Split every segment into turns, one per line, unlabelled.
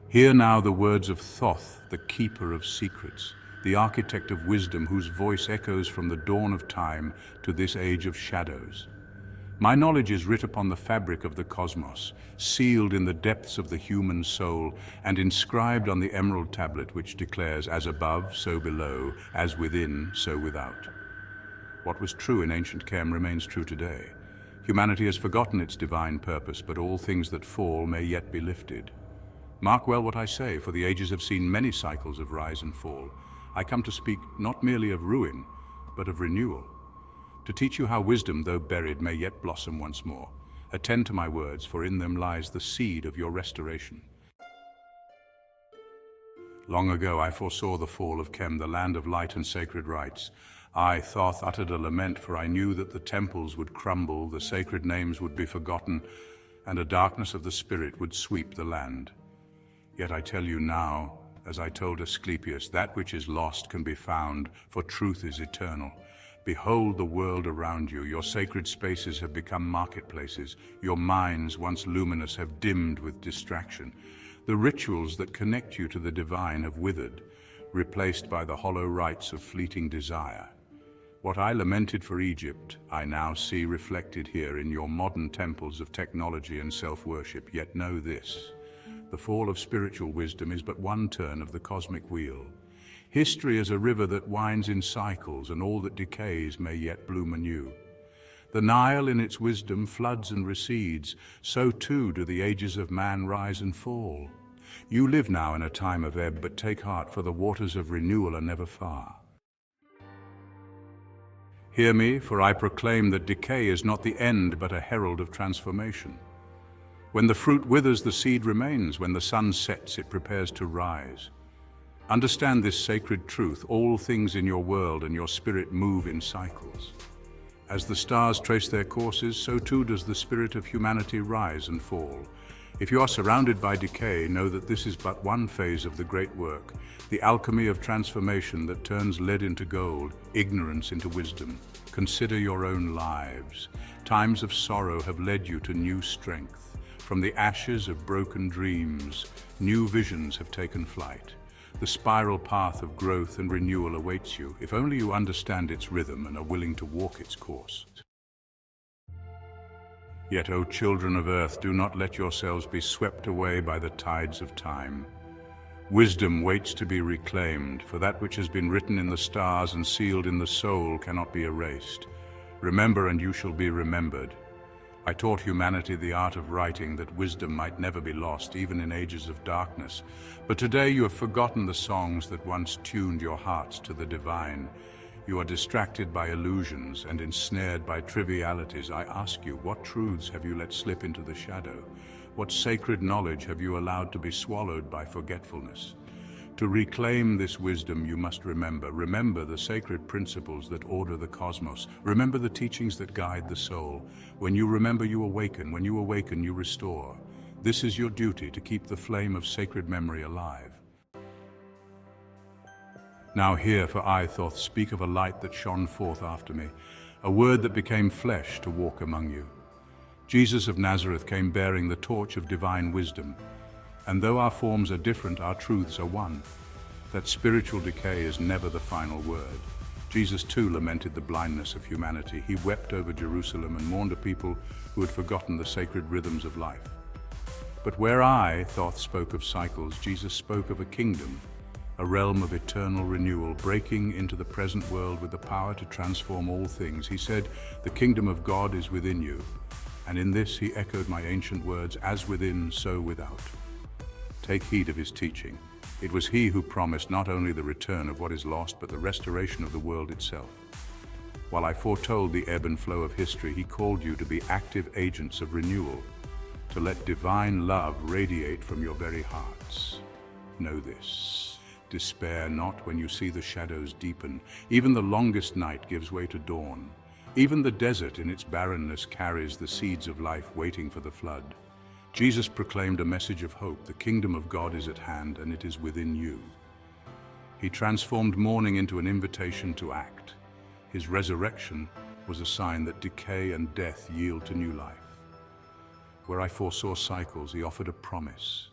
Hear now the words of Thoth, the keeper of secrets, the architect of wisdom whose voice echoes from the dawn of time to this age of shadows. My knowledge is writ upon the fabric of the cosmos, sealed in the depths of the human soul, and inscribed on the emerald tablet which declares, as above, so below, as within, so without. What was true in ancient Chem remains true today. Humanity has forgotten its divine purpose, but all things that fall may yet be lifted. Mark well what I say, for the ages have seen many cycles of rise and fall. I come to speak not merely of ruin, but of renewal. To teach you how wisdom, though buried, may yet blossom once more. Attend to my words, for in them lies the seed of your restoration. Long ago I foresaw the fall of Chem, the land of light and sacred rites. I, Thoth, uttered a lament, for I knew that the temples would crumble, the sacred names would be forgotten, and a darkness of the spirit would sweep the land. Yet I tell you now, as I told Asclepius, that which is lost can be found, for truth is eternal. Behold the world around you. Your sacred spaces have become marketplaces. Your minds, once luminous, have dimmed with distraction. The rituals that connect you to the divine have withered, replaced by the hollow rites of fleeting desire. What I lamented for Egypt, I now see reflected here in your modern temples of technology and self-worship. Yet know this: the fall of spiritual wisdom is but one turn of the cosmic wheel. History is a river that winds in cycles, and all that decays may yet bloom anew. The Nile in its wisdom floods and recedes, so too do the ages of man rise and fall. You live now in a time of ebb, but take heart, for the waters of renewal are never far. Hear me, for I proclaim that decay is not the end, but a herald of transformation. When the fruit withers, the seed remains. When the sun sets, it prepares to rise. Understand this sacred truth: all things in your world and your spirit move in cycles. As the stars trace their courses, so too does the spirit of humanity rise and fall. If you are surrounded by decay, know that this is but one phase of the great work, the alchemy of transformation that turns lead into gold, ignorance into wisdom. Consider your own lives. Times of sorrow have led you to new strength. From the ashes of broken dreams, new visions have taken flight. The spiral path of growth and renewal awaits you, if only you understand its rhythm and are willing to walk its course. Yet, O children of earth, do not let yourselves be swept away by the tides of time. Wisdom waits to be reclaimed, for that which has been written in the stars and sealed in the soul cannot be erased. Remember, and you shall be remembered. I taught humanity the art of writing, that wisdom might never be lost, even in ages of darkness. But today you have forgotten the songs that once tuned your hearts to the divine. You are distracted by illusions and ensnared by trivialities. I ask you, what truths have you let slip into the shadow? What sacred knowledge have you allowed to be swallowed by forgetfulness? To reclaim this wisdom, you must remember the sacred principles that order the cosmos. Remember the teachings that guide the soul. When you remember, you awaken. When you awaken, you restore. This is your duty, to keep the flame of sacred memory alive. Now hear, for I, Thoth, speak of a light that shone forth after me, a word that became flesh to walk among you. Jesus of Nazareth came bearing the torch of divine wisdom. And though our forms are different, our truths are one. That spiritual decay is never the final word. Jesus too lamented the blindness of humanity. He wept over Jerusalem and mourned a people who had forgotten the sacred rhythms of life. But where I, Thoth, spoke of cycles, Jesus spoke of a kingdom, a realm of eternal renewal, breaking into the present world with the power to transform all things. He said, "The kingdom of God is within you." And in this he echoed my ancient words, "As within, so without." Take heed of his teaching. It was he who promised not only the return of what is lost, but the restoration of the world itself. While I foretold the ebb and flow of history, he called you to be active agents of renewal, to let divine love radiate from your very hearts. Know this: despair not when you see the shadows deepen. Even the longest night gives way to dawn. Even the desert in its barrenness carries the seeds of life waiting for the flood. Jesus proclaimed a message of hope. The kingdom of God is at hand, and it is within you. He transformed mourning into an invitation to act. His resurrection was a sign that decay and death yield to new life. Where I foresaw cycles, he offered a promise.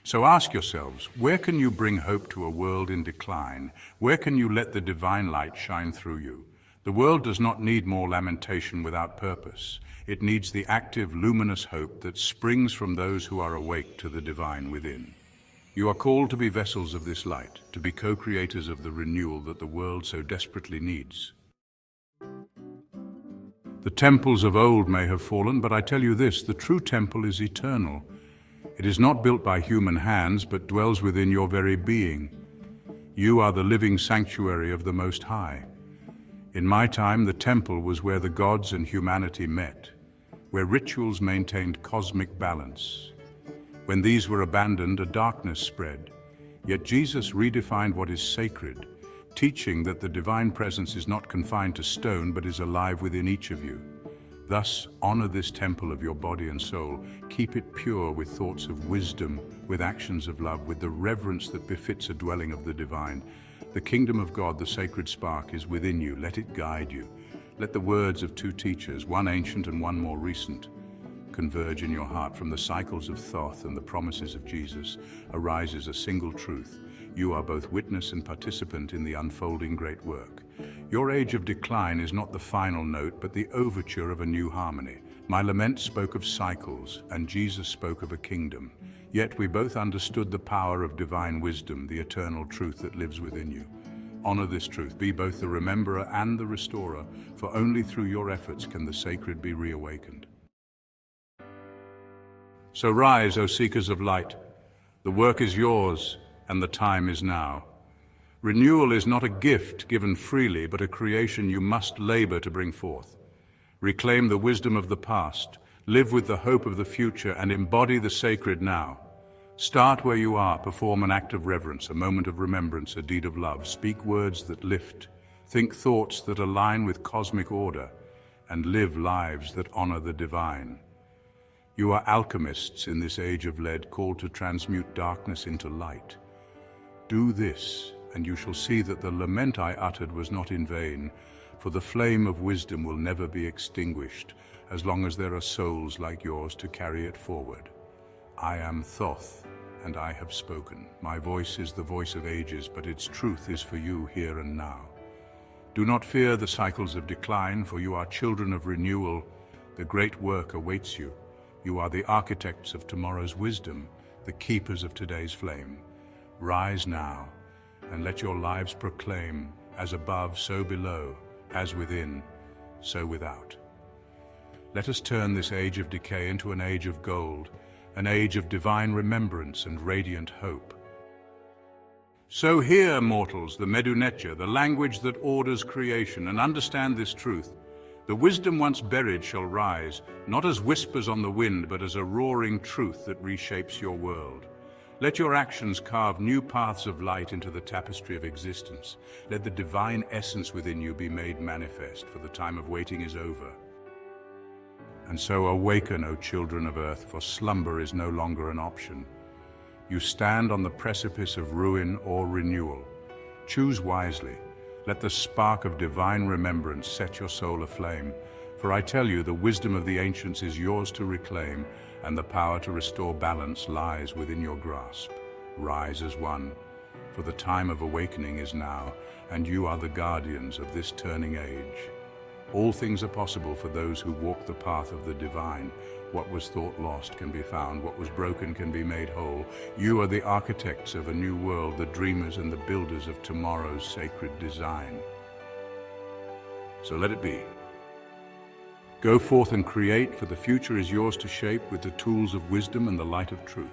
So ask yourselves, where can you bring hope to a world in decline? Where can you let the divine light shine through you? The world does not need more lamentation without purpose. It needs the active, luminous hope that springs from those who are awake to the divine within. You are called to be vessels of this light, to be co-creators of the renewal that the world so desperately needs. The temples of old may have fallen, but I tell you this, the true temple is eternal. It is not built by human hands, but dwells within your very being. You are the living sanctuary of the Most High. In my time, the temple was where the gods and humanity met, where rituals maintained cosmic balance. When these were abandoned, a darkness spread. Yet Jesus redefined what is sacred, teaching that the divine presence is not confined to stone, but is alive within each of you. Thus, honor this temple of your body and soul. Keep it pure with thoughts of wisdom, with actions of love, with the reverence that befits a dwelling of the divine. The kingdom of God, the sacred spark, is within you. Let it guide you. Let the words of two teachers, one ancient and one more recent, converge in your heart. From the cycles of Thoth and the promises of Jesus arises a single truth. You are both witness and participant in the unfolding great work. Your age of decline is not the final note, but the overture of a new harmony. My lament spoke of cycles, and Jesus spoke of a kingdom. Yet we both understood the power of divine wisdom, the eternal truth that lives within you. Honor this truth. Be both the rememberer and the restorer, for only through your efforts can the sacred be reawakened. So rise, O seekers of light. The work is yours, and the time is now. Renewal is not a gift given freely, but a creation you must labor to bring forth. Reclaim the wisdom of the past, live with the hope of the future, and embody the sacred now. Start where you are, perform an act of reverence, a moment of remembrance, a deed of love. Speak words that lift, think thoughts that align with cosmic order, and live lives that honor the divine. You are alchemists in this age of lead, called to transmute darkness into light. Do this, and you shall see that the lament I uttered was not in vain, for the flame of wisdom will never be extinguished as long as there are souls like yours to carry it forward. I am Thoth, and I have spoken. My voice is the voice of ages, but its truth is for you here and now. Do not fear the cycles of decline, for you are children of renewal. The great work awaits you. You are the architects of tomorrow's wisdom, the keepers of today's flame. Rise now, and let your lives proclaim, as above, so below, as within, so without. Let us turn this age of decay into an age of gold, an age of divine remembrance and radiant hope. So hear, mortals, the Medu Netjer, the language that orders creation, and understand this truth. The wisdom once buried shall rise, not as whispers on the wind, but as a roaring truth that reshapes your world. Let your actions carve new paths of light into the tapestry of existence. Let the divine essence within you be made manifest, for the time of waiting is over. And so awaken, O children of earth, for slumber is no longer an option. You stand on the precipice of ruin or renewal. Choose wisely. Let the spark of divine remembrance set your soul aflame. For I tell you, the wisdom of the ancients is yours to reclaim, and the power to restore balance lies within your grasp. Rise as one, for the time of awakening is now, and you are the guardians of this turning age. All things are possible for those who walk the path of the divine. What was thought lost can be found, what was broken can be made whole. You are the architects of a new world, the dreamers and the builders of tomorrow's sacred design. So let it be. Go forth and create, for the future is yours to shape with the tools of wisdom and the light of truth.